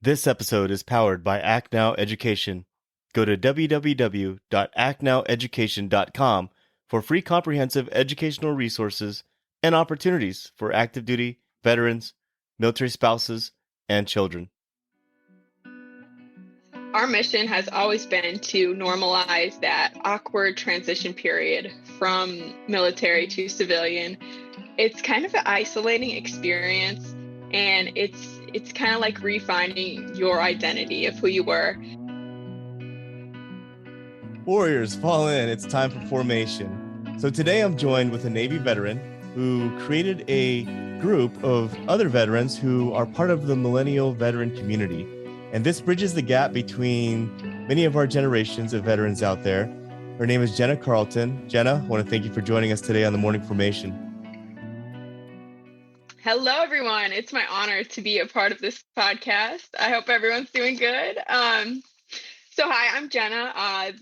This episode is powered by Act Now Education. Go to www.actnoweducation.com for free comprehensive educational resources and opportunities for active duty, veterans, military spouses, and children. Our mission has always been to normalize that awkward transition period from military to civilian. It's kind of an isolating experience, and it's kind of like refining your identity of who you were. Warriors, fall in. It's time for formation. So today I'm joined with a Navy veteran who created a group of other veterans who are part of the Millennial Veteran community. And this bridges the gap between many of our generations of veterans out there. Her name is Jenna Carlton. Jenna, I want to thank you for joining us today on the Morning Formation. Hello, everyone. It's my honor to be a part of this podcast. I hope everyone's doing good. Hi, I'm Jenna,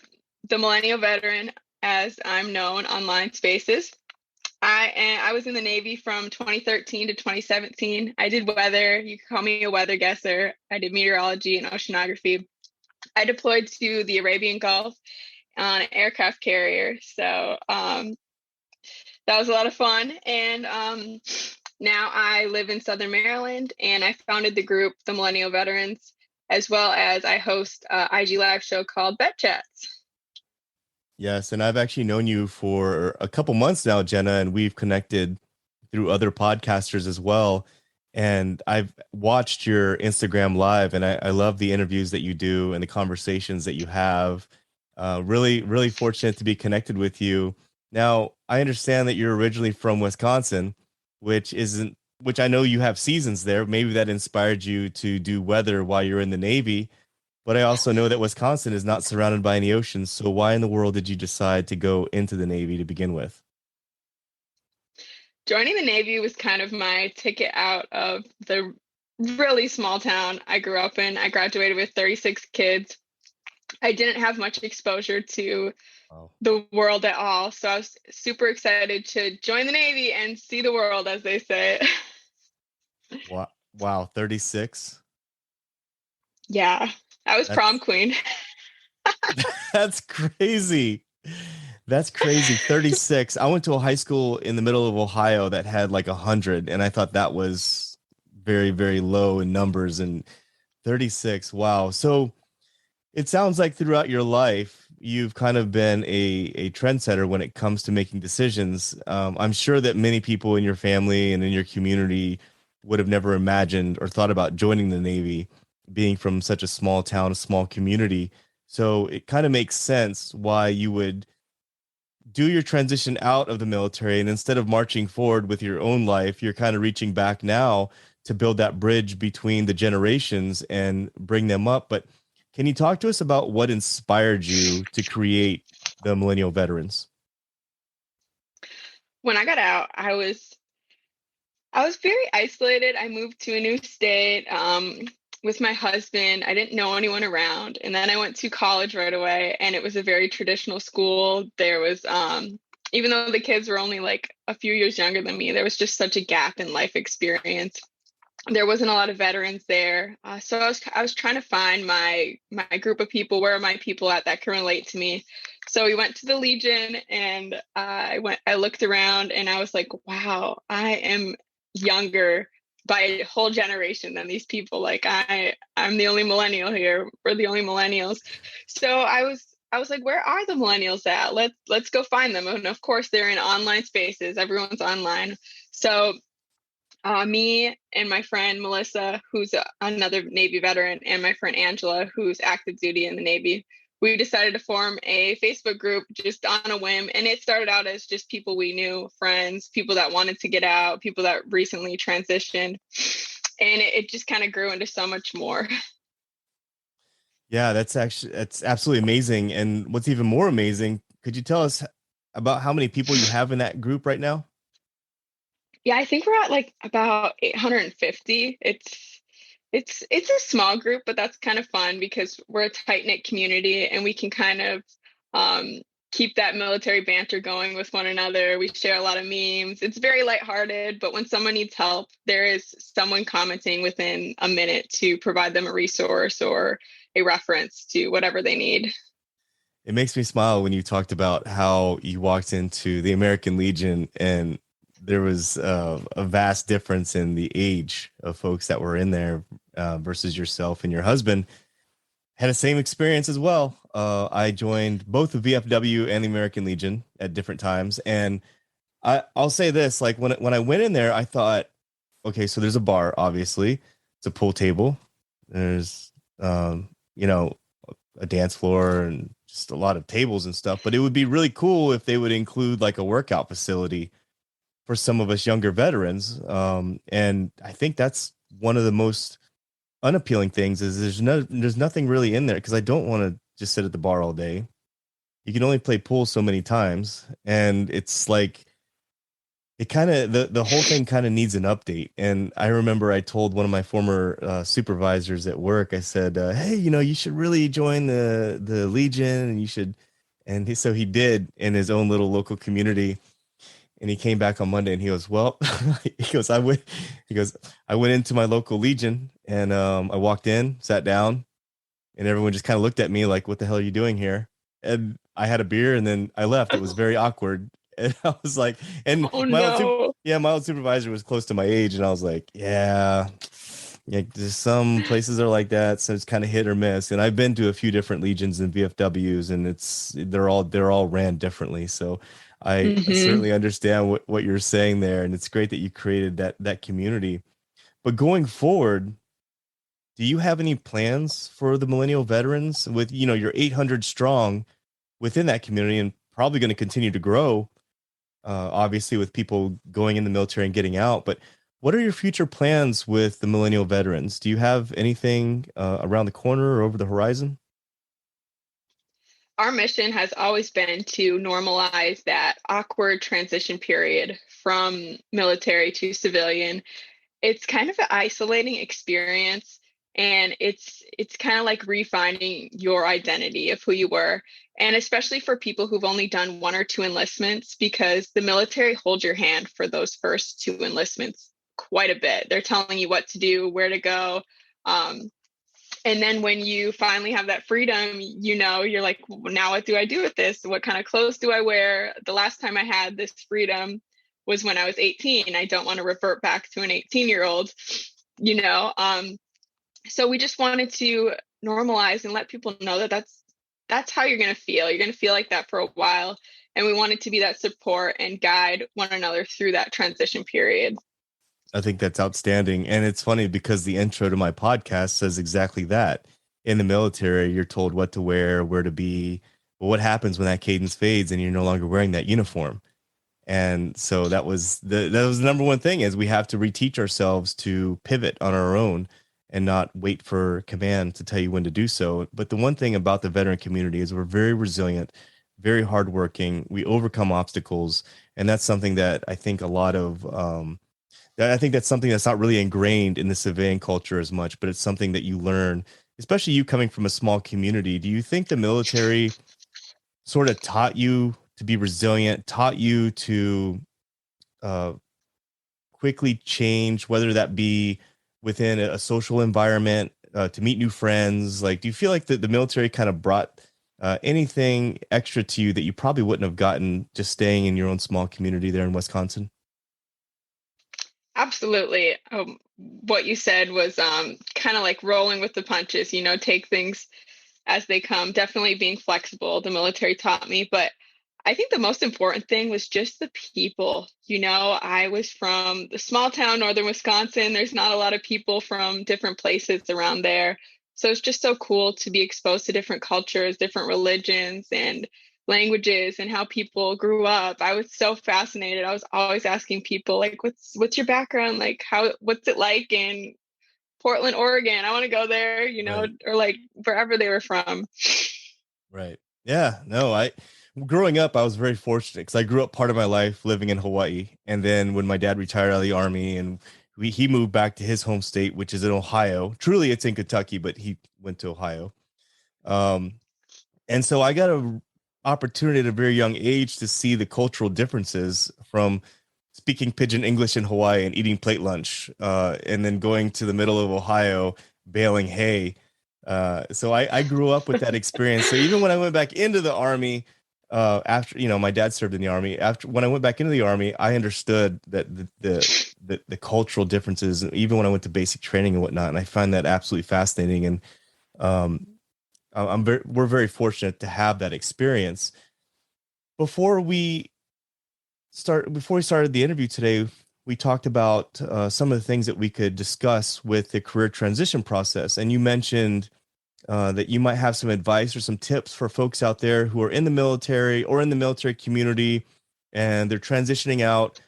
the Millennial Veteran, as I'm known online spaces. I was in the Navy from 2013 to 2017. I did weather. You could call me a weather guesser. I did meteorology and oceanography. I deployed to the Arabian Gulf on an aircraft carrier. So that was a lot of fun. And now I live in Southern Maryland, and I founded the group, the Millennial Veterans, as well as I host an IG Live show called Vet Chats. Yes, and I've actually known you for a couple months now, Jenna, and we've connected through other podcasters as well. And I've watched your Instagram live, and I love the interviews that you do and the conversations that you have. Really, really fortunate to be connected with you. Now, I understand that you're originally from Wisconsin, which I know you have seasons there. Maybe that inspired you to do weather while you're in the Navy. But I also know that Wisconsin is not surrounded by any oceans. So why in the world did you decide to go into the Navy to begin with? Joining the Navy was kind of my ticket out of the really small town I grew up in. I graduated with 36 kids. I didn't have much exposure to the world at all. So I was super excited to join the Navy and see the world, as they say. Wow, 36. Yeah, I was prom queen. That's crazy. That's crazy. 36. I went to a high school in the middle of Ohio that had like 100, and I thought that was very, very low in numbers. And 36, wow. So it sounds like throughout your life, you've kind of been a trendsetter when it comes to making decisions. I'm sure that many people in your family and in your community would have never imagined or thought about joining the Navy, being from such a small town, a small community. So it kind of makes sense why you would do your transition out of the military, and instead of marching forward with your own life, you're kind of reaching back now to build that bridge between the generations and bring them up. But can you talk to us about what inspired you to create the Millennial Veterans? When I got out, I was very isolated. I moved to a new state with my husband. I didn't know anyone around. And then I went to college right away, and it was a very traditional school. There was, even though the kids were only like a few years younger than me, there was just such a gap in life experience. There wasn't a lot of veterans there. So I was trying to find my group of people. Where are my people at that can relate to me? So we went to the Legion, and I looked around, and I was like, wow, I am younger by a whole generation than these people. Like I'm the only millennial here. We're the only millennials. So I was like, where are the millennials at? Let's go find them. And of course they're in online spaces. Everyone's online. So me and my friend Melissa, who's another Navy veteran, and my friend Angela, who's active duty in the Navy, we decided to form a Facebook group just on a whim. And it started out as just people we knew, friends, people that wanted to get out, people that recently transitioned. And it just kind of grew into so much more. Yeah, that's absolutely amazing. And what's even more amazing, could you tell us about how many people you have in that group right now? Yeah, I think we're at like about 850. It's a small group, but that's kind of fun because we're a tight knit community, and we can kind of keep that military banter going with one another. We share a lot of memes. It's very lighthearted, but when someone needs help, there is someone commenting within a minute to provide them a resource or a reference to whatever they need. It makes me smile when you talked about how you walked into the American Legion and there was a vast difference in the age of folks that were in there versus yourself and your husband had the same experience as well. I joined both the VFW and the American Legion at different times, and I'll say this: like when I went in there, I thought, okay, so there's a bar, obviously, it's a pool table, there's you know, a dance floor and just a lot of tables and stuff. But it would be really cool if they would include like a workout facility for some of us younger veterans. And I think that's one of the most unappealing things is there's nothing really in there because I don't want to just sit at the bar all day. You can only play pool so many times, and it's like it kind of the whole thing kind of needs an update. And I remember I told one of my former supervisors at work, I said, "Hey, you should really join the Legion, and you should." And so he did in his own little local community. And he came back on Monday and he goes, well, he goes, I went into my local Legion and I walked in, sat down, and everyone just kind of looked at me like, what the hell are you doing here? And I had a beer and then I left. It was very awkward. And I was like, and Oh no. my old supervisor was close to my age. And I was like, yeah, there's some places are like that. So it's kind of hit or miss. And I've been to a few different Legions and VFWs and they're all ran differently. So I Mm-hmm. certainly understand what you're saying there. And it's great that you created that community. But going forward, do you have any plans for the millennial veterans with, you're 800 strong within that community and probably going to continue to grow, obviously with people going in the military and getting out. But what are your future plans with the millennial veterans? Do you have anything around the corner or over the horizon? Our mission has always been to normalize that awkward transition period from military to civilian. It's kind of an isolating experience, and it's kind of like refining your identity of who you were, and especially for people who've only done one or two enlistments, because the military holds your hand for those first two enlistments quite a bit. They're telling you what to do, where to go. Um, and then when you finally have that freedom, you're like, well, now what do I do with this? What kind of clothes do I wear? The last time I had this freedom was when I was 18. I don't want to revert back to an 18-year-old, you know. So we just wanted to normalize and let people know that that's how you're going to feel. You're going to feel like that for a while, and we wanted to be that support and guide one another through that transition period. I think that's outstanding. And it's funny because the intro to my podcast says exactly that. In the military, you're told what to wear, where to be. But what happens when that cadence fades and you're no longer wearing that uniform? And so that was the number one thing is we have to reteach ourselves to pivot on our own and not wait for command to tell you when to do so. But the one thing about the veteran community is we're very resilient, very hardworking. We overcome obstacles, and that's something that I think a lot of I think that's something that's not really ingrained in the civilian culture as much, but it's something that you learn, especially you coming from a small community. Do you think the military sort of taught you to be resilient, taught you to uh, quickly change, whether that be within a social environment, to meet new friends? Like, do you feel like the military kind of brought anything extra to you that you probably wouldn't have gotten just staying in your own small community there in Wisconsin? Absolutely. What you said was kind of like rolling with the punches, take things as they come. Definitely being flexible. The military taught me, but I think the most important thing was just the people. I was from the small town, northern Wisconsin. There's not a lot of people from different places around there. So it's just so cool to be exposed to different cultures, different religions, and languages and how people grew up. I was so fascinated. I was always asking people like, what's your background? Like what's it like in Portland, Oregon? I want to go there, Right. or like wherever they were from. Right. Yeah. No, growing up, I was very fortunate because I grew up part of my life living in Hawaii. And then when my dad retired out of the army and he moved back to his home state, which is in Ohio. Truly, it's in Kentucky, but he went to Ohio. Um, and so I got opportunity at a very young age to see the cultural differences from speaking pidgin English in Hawaii and eating plate lunch, and then going to the middle of Ohio baling hay. So I grew up with that experience. So even when I went back into the army, after my dad served in the army. After when I went back into the army, I understood that the cultural differences, even when I went to basic training and whatnot. And I find that absolutely fascinating. And um, we're very fortunate to have that experience. Before we before we started the interview today, we talked about some of the things that we could discuss with the career transition process. And you mentioned that you might have some advice or some tips for folks out there who are in the military or in the military community, and they're transitioning out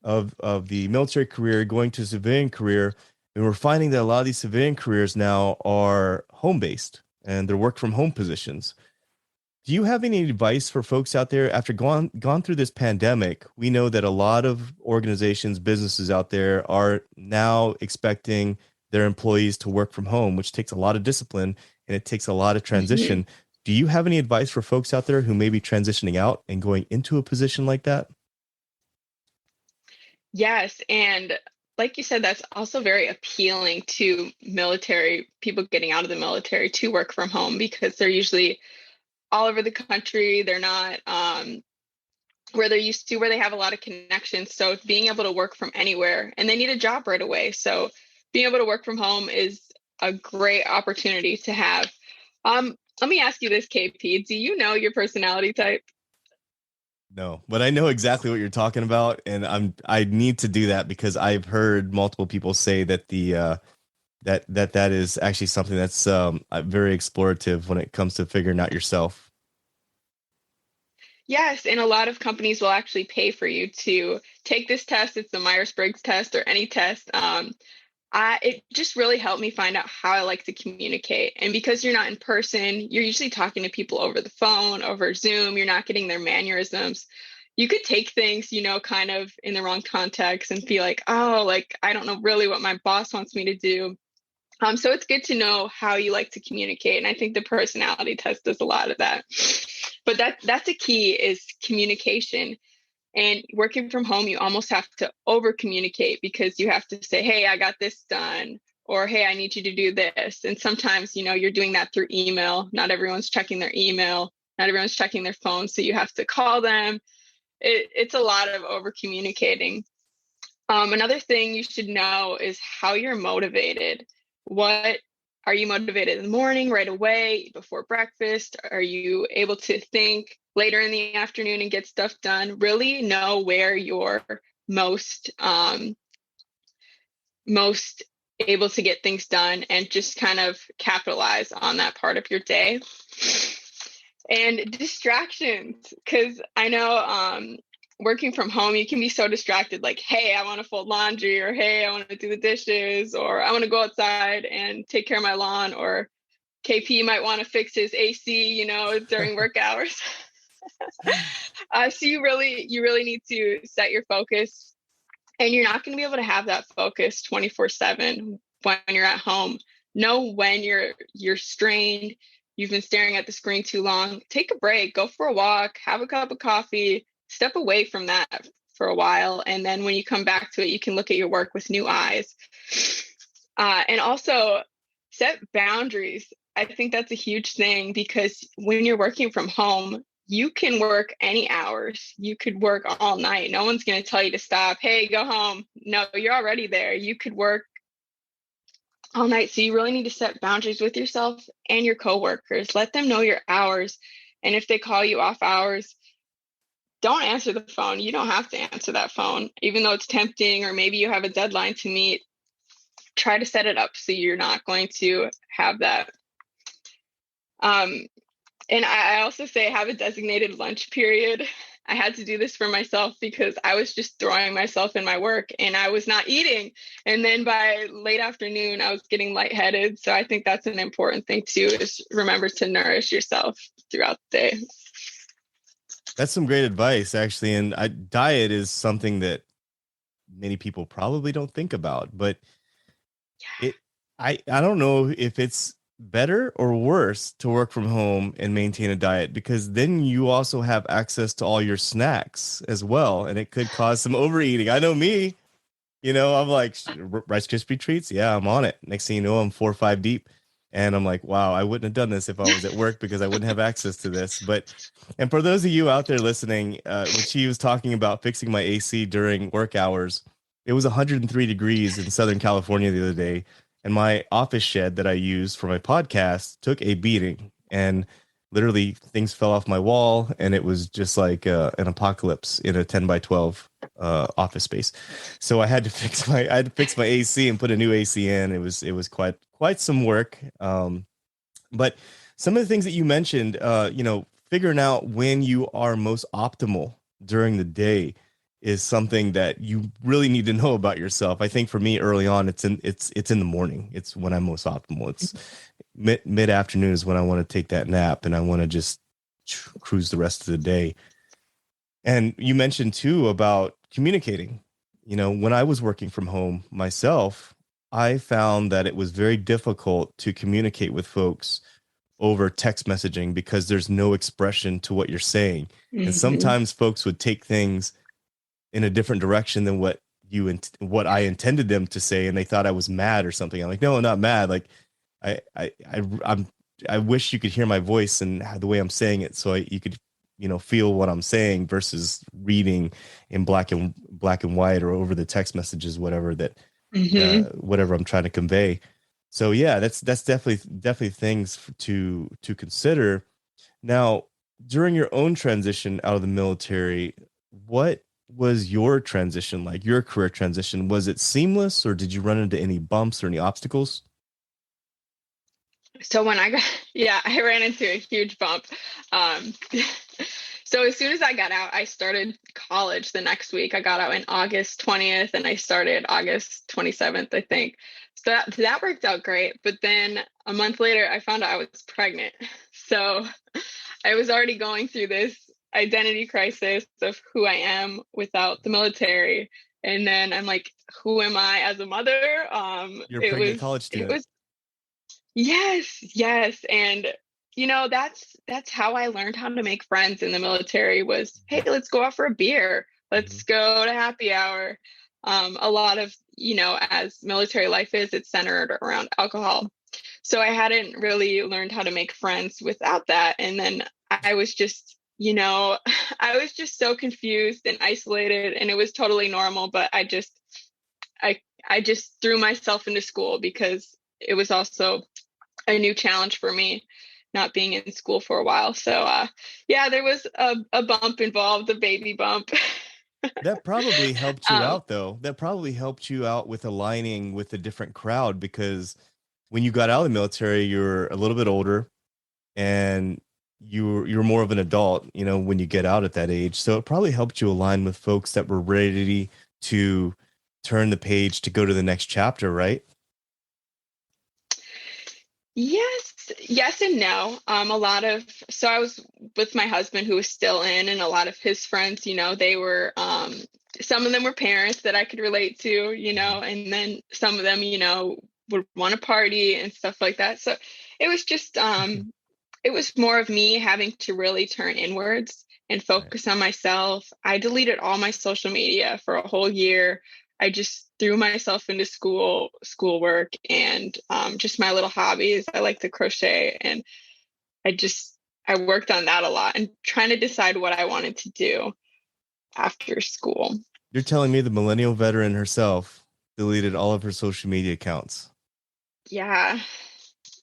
of the military career, going to a civilian career. And we're finding that a lot of these civilian careers now are home based and they're work from home positions. Do you have any advice for folks out there after gone through this pandemic? We know that a lot of organizations, businesses out there are now expecting their employees to work from home, which takes a lot of discipline and it takes a lot of Mhm. transition. Do you have any advice for folks out there who may be transitioning out and going into a position like that? Yes, and like you said, that's also very appealing to military people getting out of the military to work from home because they're usually all over the country. They're not where they're used to, where they have a lot of connections. So being able to work from anywhere, and they need a job right away. So being able to work from home is a great opportunity to have. Let me ask you this, KP. Do you know your personality type? No, but I know exactly what you're talking about, and I need to do that because I've heard multiple people say that that is actually something that's very explorative when it comes to figuring out yourself. Yes, and a lot of companies will actually pay for you to take this test. It's the Myers-Briggs test or any test. It just really helped me find out how I like to communicate. And because you're not in person, you're usually talking to people over the phone, over Zoom. You're not getting their mannerisms. You could take things, kind of in the wrong context and be like, oh, like I don't know really what my boss wants me to do. So it's good to know how you like to communicate, and I think the personality test does a lot of that. But that's a key is communication. And working from home, you almost have to over communicate because you have to say, hey, I got this done, or hey, I need you to do this. And sometimes, you're doing that through email. Not everyone's checking their email, not everyone's checking their phone. So you have to call them. It's a lot of over communicating. Another thing you should know is how you're motivated. What are you motivated in the morning, right away, before breakfast? Are you able to think later in the afternoon and get stuff done? Really know where you're most most able to get things done and just kind of capitalize on that part of your day. And distractions, because I know working from home, you can be so distracted, like, hey, I want to fold laundry, or hey, I want to do the dishes, or I want to go outside and take care of my lawn, or KP might want to fix his AC, during work hours. So you really need to set your focus, and you're not going to be able to have that focus 24/7 when you're at home. Know when you're strained, you've been staring at the screen too long. Take a break, go for a walk, have a cup of coffee, step away from that for a while, and then when you come back to it, you can look at your work with new eyes. And also set boundaries. I think that's a huge thing because when you're working from home, you can work any hours. You could work all night. No one's going to tell you to stop. Hey, go home. No, you're already there. You could work all night. So you really need to set boundaries with yourself and your coworkers. Let them know your hours. And if they call you off hours, don't answer the phone. You don't have to answer that phone, even though it's tempting, or maybe you have a deadline to meet. Try to set it up so you're not going to have that. Um, and I also say have a designated lunch period. I had to do this for myself because I was just throwing myself in my work and I was not eating. And then by late afternoon, I was getting lightheaded. So I think that's an important thing too, is remember to nourish yourself throughout the day. That's some great advice, actually. And diet is something that many people probably don't think about, but it, I don't know if it's better or worse to work from home and maintain a diet? Because then you also have access to all your snacks as well, and it could cause some overeating. I know me, I'm like, Rice Krispie treats. Yeah, I'm on it. Next thing you know, I'm 4 or 5 deep. And I'm like, wow, I wouldn't have done this if I was at work because I wouldn't have access to this. And for those of you out there listening, when she was talking about fixing my AC during work hours, it was 103 degrees in Southern California the other day. And my office shed that I use for my podcast took a beating. And literally things fell off my wall. And it was just like an apocalypse in a 10 by 12 office space. So I had to fix my AC and put a new AC in. It was quite some work. But some of the things that you mentioned, figuring out when you are most optimal during the day is something that you really need to know about yourself. I think for me early on, it's in the morning. It's when I'm most optimal. It's mid afternoon is when I want to take that nap and I want to just cruise the rest of the day. And you mentioned too about communicating. When I was working from home myself, I found that it was very difficult to communicate with folks over text messaging because there's no expression to what you're saying. And Mhm. sometimes folks would take things in a different direction than what I intended them to say, and they thought I was mad or something. I'm like, no, I'm not mad. Like, I'm I wish you could hear my voice and the way I'm saying it, so you could feel what I'm saying versus reading in black and white or over the text messages, Mhm. whatever I'm trying to convey. So yeah, that's definitely things to consider. Now, during your own transition out of the military, what was your transition like? Your career transition, was it seamless, or did you run into any bumps or any obstacles? So when I got, yeah, I ran into a huge bump. Um, so as soon as I got out, I started college the next week. I got out in August 20th and I started August 27th, I think. So that worked out great. But then a month later, I found out I was pregnant. So I was already going through this identity crisis of who I am without the military. And then I'm like, who am I as a mother? You're a It pregnant was college it student. was Yes, yes. And that's how I learned how to make friends in the military was, hey, let's go out for a beer. Mhm. Let's go to happy hour. A lot of, as military life is, it's centered around alcohol. So I hadn't really learned how to make friends without that. And then I was just, I was just so confused and isolated and it was totally normal, but I just threw myself into school because it was also a new challenge for me not being in school for a while. So yeah, there was a bump involved, a baby bump. That probably helped you um, out, though. That probably helped you out with aligning with a different crowd because when you got out of the military, you're a little bit older and you're more of an adult, when you get out at that age. So it probably helped you align with folks that were ready to turn the page to go to the next chapter, right? yes and no. A lot of so I was with my husband who was still in, and a lot of his friends, they were some of them were parents that I could relate to, Mhm. and then some of them, would want to party and stuff like that. So it was just it was more of me having to really turn inwards and Right. focus on myself. I deleted all my social media for a whole year. I just threw myself into schoolwork, and just my little hobbies. I like to crochet, and I just I worked on that a lot and trying to decide what I wanted to do after school. You're telling me the millennial veteran herself deleted all of her social media accounts. Yeah,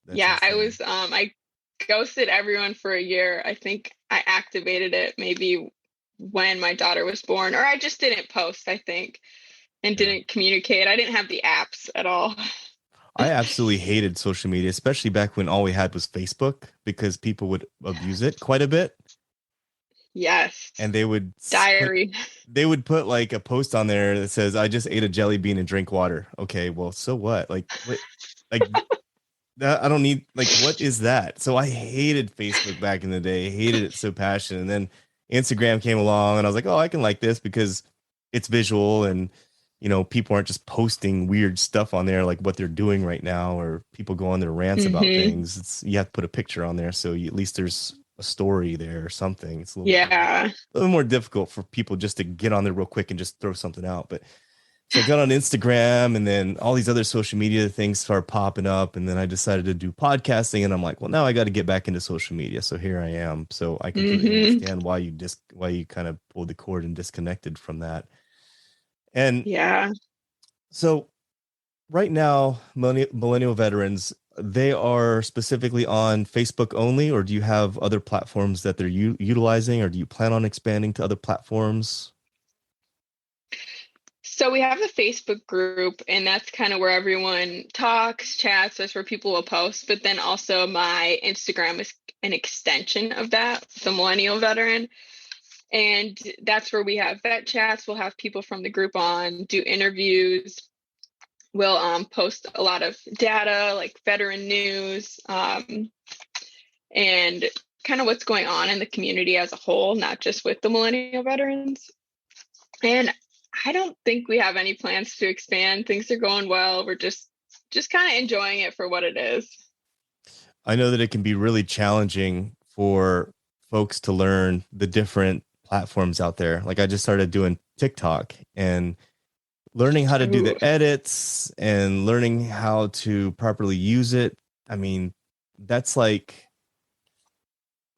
That's yeah. insane. I ghosted everyone for a year. I think I activated it maybe when my daughter was born, or I just didn't post. I think and Yeah. didn't communicate. I didn't have the apps at all. I absolutely hated social media, especially back when all we had was Facebook because people would abuse it quite a bit. Yes, And put diary. they would put like a post on there that says, I just ate a jelly bean and drink water. Okay, well, so what? Like what like that I don't need what is that? So I hated Facebook back in the day, hated it so passionate. And then Instagram came along and I was like, oh, I can like this because it's visual and people aren't just posting weird stuff on there like what they're doing right now, or people go on their rants about Mm-hmm. things. You have to put a picture on there, so at least there's a story there or something. It's Yeah. a little more difficult for people just to get on there real quick and just throw something out. But so I got on Instagram, and then all these other social media things started popping up. And then I decided to do podcasting, and I'm like, well, now I got to get back into social media. So here I am. So I completely Mm-hmm. understand why you kind of pulled the cord and disconnected from that. And Yeah. so right now, millennial veterans, they are specifically on Facebook only, or do you have other platforms that they're utilizing, or do you plan on expanding to other platforms? So we have the Facebook group, and that's kind of where everyone talks, chats. That's where people will post. But then also my Instagram is an extension of that, the Millennial Veteran. And that's where we have vet chats. We'll have people from the group on, do interviews. We'll post a lot of data like veteran news, and kind of what's going on in the community as a whole, not just with the millennial veterans. And I don't think we have any plans to expand. Things are going well. We're just kind of enjoying it for what it is. I know that it can be really challenging for folks to learn the different platforms out there. Like I just started doing TikTok and learning how to do Ooh. the edits and learning how to properly use it. I mean, that's like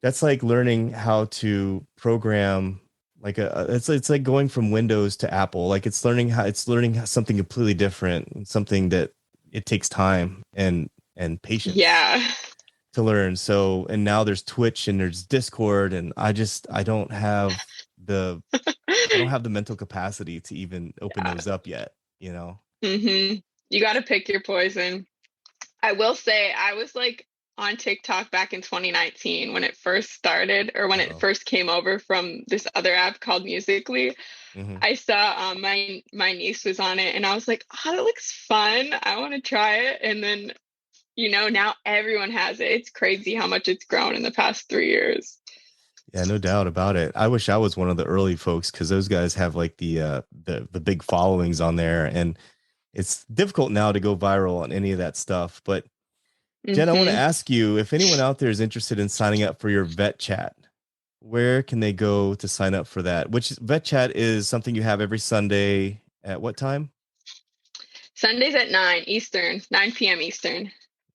learning how to program like it's like going from Windows to Apple. Like it's learning something completely different, something that it takes time and patience Yeah. to learn. So, and now there's Twitch and there's Discord, and I don't have the mental capacity to even open Yeah. those up yet, you know. Mm-hmm. You got to pick your poison. I will say I was like on TikTok back in 2019 when it first started, or when it Oh. first came over from this other app called Musically. Hmm. I saw my niece was on it, and I was like, "Oh, that looks fun. I want to try it." And then, now everyone has it. It's crazy how much it's grown in the past 3 years. Yeah, no doubt about it. I wish I was one of the early folks, because those guys have like the big followings on there, and it's difficult now to go viral on any of that stuff. But Jen, I want to Hmm. ask you, if anyone out there is interested in signing up for your vet chat, where can they go to sign up for that? Which vet chat is something you have every Sunday at what time? Sundays at 9 Eastern, 9 p.m. Eastern.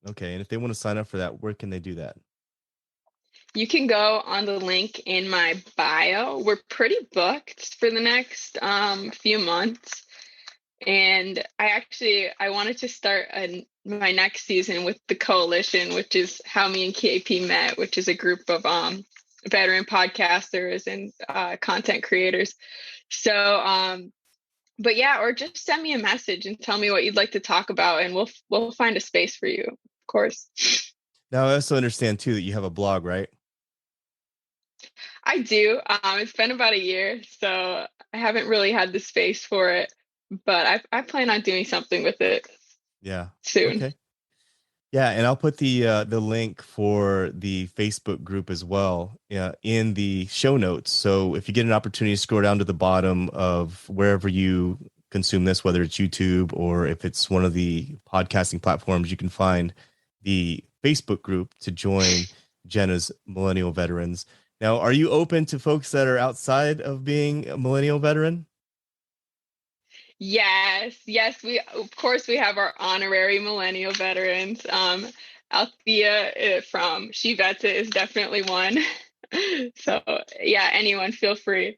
Okay, and if they want to sign up for that, where can they do that? You can go on the link in my bio. We're pretty booked for the next few months. And I wanted to start my next season with the Coalition, which is how me and KP met, which is a group of veteran podcasters and content creators. So, but yeah, or just send me a message and tell me what you'd like to talk about, and we'll find a space for you, of course. Now, I also understand too that you have a blog, right? I do. It's been about a year, so I haven't really had the space for it, but I plan on doing something with it Yeah. soon. Okay. Yeah, and I'll put the link for the Facebook group as well, in the show notes. So if you get an opportunity to scroll down to the bottom of wherever you consume this, whether it's YouTube or if it's one of the podcasting platforms, you can find the Facebook group to join Jenna's Millennial Veterans. Now, are you open to folks that are outside of being a millennial veteran? Yes, yes, we of course we have our honorary millennial veterans. Althea from She Vets It is definitely one. So yeah, anyone feel free.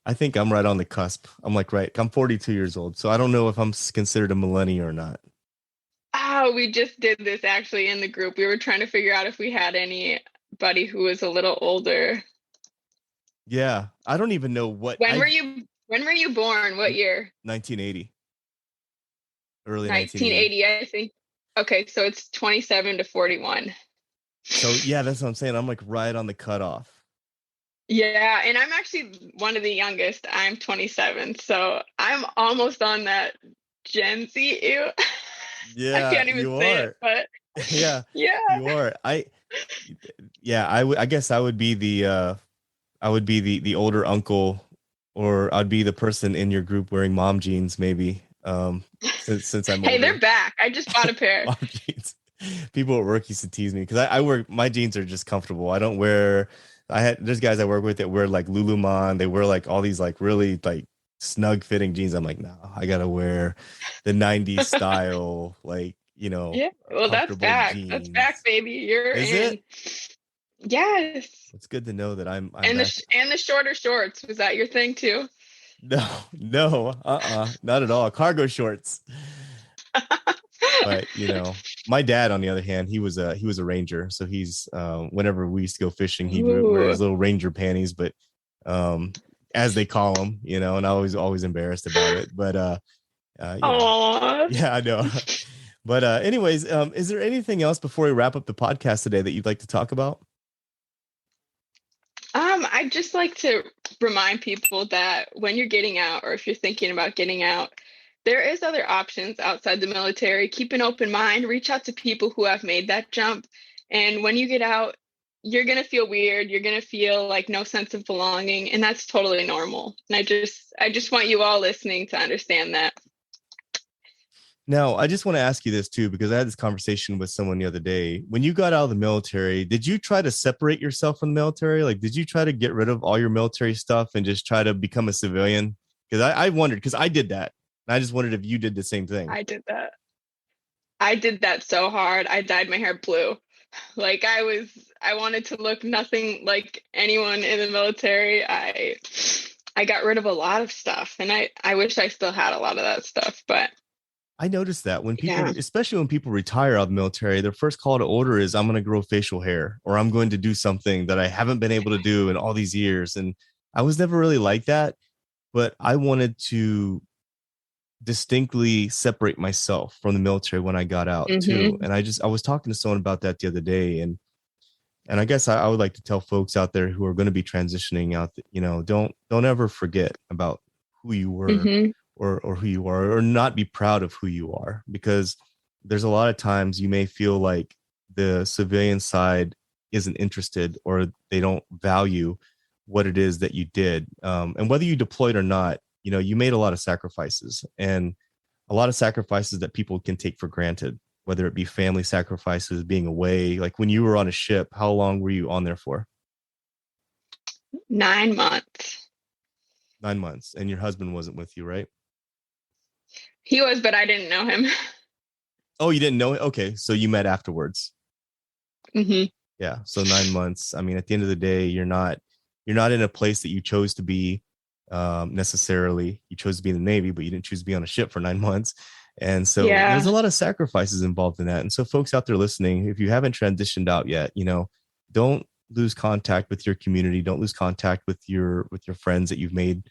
I think I'm right on the cusp. I'm 42 years old, so I don't know if I'm considered a millennial or not. Oh, we just did this actually in the group. We were trying to figure out if we had anybody who was a little older. Yeah, I don't even know what When were you born? What year? 1980, early 1980. 1980, I think. Okay, so it's 27 to 41. So yeah, that's what I'm saying. I'm like right on the cutoff. Yeah, and I'm actually one of the youngest. I'm 27, so I'm almost on that Gen Z. Ew. I Yeah, can't even you say it, are. but Yeah, yeah. you are. Yeah, I guess I would be the older uncle, or I'd be the person in your group wearing mom jeans, maybe. Since I'm Hey, they're older. back. I just bought a pair. Mom jeans. People at work used to tease me because I work, my jeans are just comfortable. I don't wear, there's guys I work with that wear like Lululemon. They wear like all these like really like snug fitting jeans. I'm like, no, I gotta wear the 90s style, like, Yeah, well, that's comfortable back. That's back, jeans. baby. You're Is it? in. Yes. It's good to know that I'm And back. the shorter shorts. Was that your thing too? No, no, not at all. Cargo shorts. But my dad, on the other hand, he was a ranger, so he's whenever we used to go fishing, he'd wear Ooh. his little ranger panties, but um as they call them, and I was always embarrassed about it. But Aw. yeah, I know. But anyways, is there anything else before we wrap up the podcast today that you'd like to talk about? I'd just like to remind people that when you're getting out, or if you're thinking about getting out, there is other options outside the military. Keep an open mind, reach out to people who have made that jump. And when you get out, you're gonna feel weird. You're gonna feel like no sense of belonging, and that's totally normal. And I just want you all listening to understand that. Now, I just want to ask you this too, because I had this conversation with someone the other day. When you got out of the military, did you try to separate yourself from the military? Like, did you try to get rid of all your military stuff and just try to become a civilian? Because I wondered, because I did that. And I just wondered if you did the same thing. I did that. I did that so hard. I dyed my hair blue. Like I wanted to look nothing like anyone in the military. I got rid of a lot of stuff, and I wish I still had a lot of that stuff, but I noticed that when people, yeah. especially when people retire out of the military, their first call to order is, I'm going to grow facial hair, or I'm going to do something that I haven't been able to do in all these years. And I was never really like that, but I wanted to distinctly separate myself from the military when I got out too. Hmm. And I was talking to someone about that the other day. And I guess I would like to tell folks out there who are going to be transitioning out that, don't ever forget about who you were, Hmm. or who you are, or not be proud of who you are, because there's a lot of times you may feel like the civilian side isn't interested, or they don't value what it is that you did. And whether you deployed or not, you made a lot of sacrifices, and a lot of sacrifices that people can take for granted, whether it be family sacrifices, being away. Like when you were on a ship, how long were you on there for? 9 months. 9 months. And your husband wasn't with you, right? He was, but I didn't know him. Oh, you didn't know it? Okay. So you met afterwards. Hmm. Yeah. So 9 months. I mean, at the end of the day, you're not in a place that you chose to be. Necessarily, you chose to be in the Navy, but you didn't choose to be on a ship for 9 months. And so there's Yeah. a lot of sacrifices involved in that. And so folks out there listening, if you haven't transitioned out yet, don't lose contact with your community. Don't lose contact with your friends that you've made,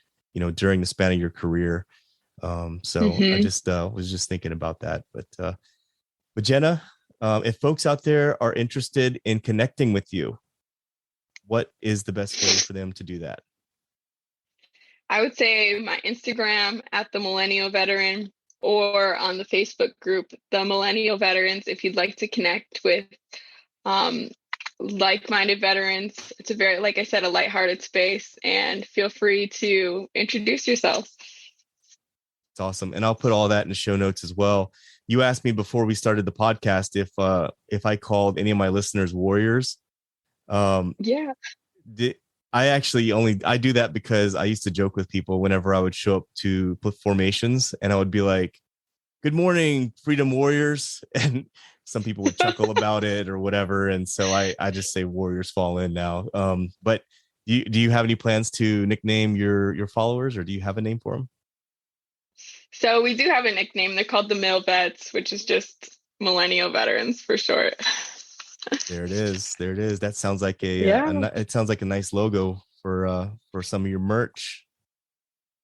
during the span of your career. So I Hmm. just was just thinking about that. But Jenna, if folks out there are interested in connecting with you, what is the best way for them to do that? I would say my Instagram at the Millennial Veteran, or on the Facebook group, the Millennial Veterans, if you'd like to connect with um, like-minded veterans. It's a very, like I said, a lighthearted space, and feel free to introduce yourself. It's awesome. And I'll put all that in the show notes as well. You asked me before we started the podcast if I called any of my listeners warriors. Um, Yeah. di- I actually I do that because I used to joke with people whenever I would show up to put formations, and I would be like, "Good morning, freedom warriors," and some people would chuckle about it or whatever. And so I just say warriors fall in now. But do you have any plans to nickname your followers, or do you have a name for them? So we do have a nickname. They're called the Mill Vets, which is just Millennial Veterans for short. There it is. There it is. That sounds like Yeah. it sounds like a nice logo for some of your merch.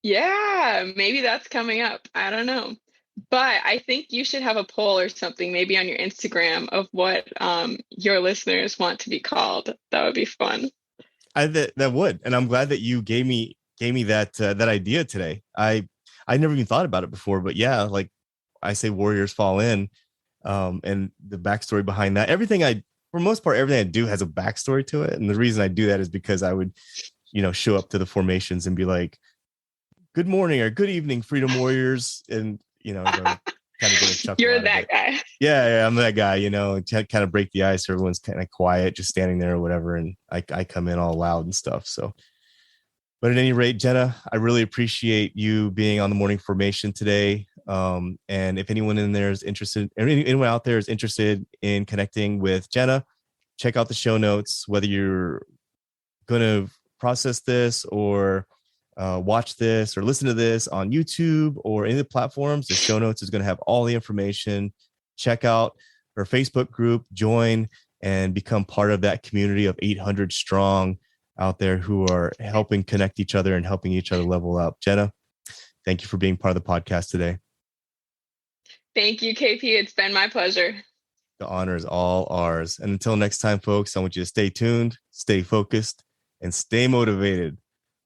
Yeah, maybe that's coming up. I don't know. But I think you should have a poll or something, maybe on your Instagram, of what your listeners want to be called. That would be fun. That would, and I'm glad that you gave me that idea today. I never even thought about it before, but yeah, like I say, warriors fall in, and the backstory behind that. For most part, everything I do has a backstory to it, and the reason I do that is because I would, show up to the formations and be like, "Good morning" or "Good evening, freedom warriors," and kind of get a chuckle You're out of that it. guy. Yeah, I'm that guy, to kind of break the ice. Everyone's kind of quiet, just standing there or whatever. And I come in all loud and stuff. So, but at any rate, Jenna, I really appreciate you being on the morning formation today. And if anyone in there is interested, anyone out there is interested in connecting with Jenna, check out the show notes, whether you're going to process this or watch this or listen to this on YouTube or any of the platforms. The show notes is going to have all the information. Check out her Facebook group, join, and become part of that community of 800 strong out there who are helping connect each other and helping each other level up. Jenna, thank you for being part of the podcast today. Thank you, KP. It's been my pleasure. The honor is all ours. And until next time, folks, I want you to stay tuned, stay focused, and stay motivated.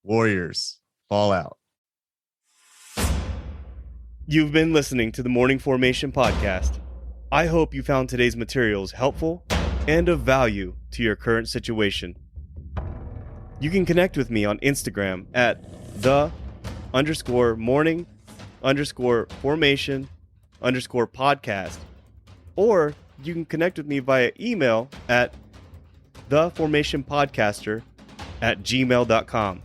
Warriors, fall out. You've been listening to the Morning Formation Podcast. I hope you found today's materials helpful and of value to your current situation. You can connect with me on Instagram at the_morning_formation_podcast, or you can connect with me via email at theformationpodcaster@gmail.com.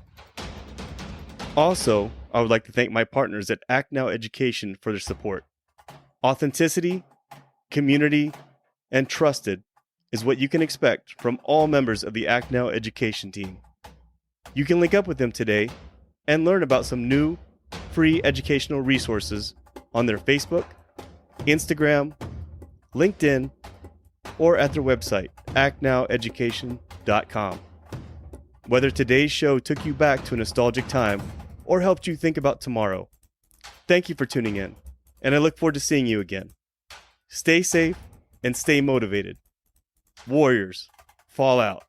Also, I would like to thank my partners at Act Now Education for their support. Authenticity, community, and trusted is what you can expect from all members of the Act Now Education team. You can link up with them today and learn about some new, free educational resources on their Facebook, Instagram, LinkedIn, or at their website, actnoweducation.com. Whether today's show took you back to a nostalgic time or helped you think about tomorrow, thank you for tuning in, and I look forward to seeing you again. Stay safe and stay motivated. Warriors, fall out.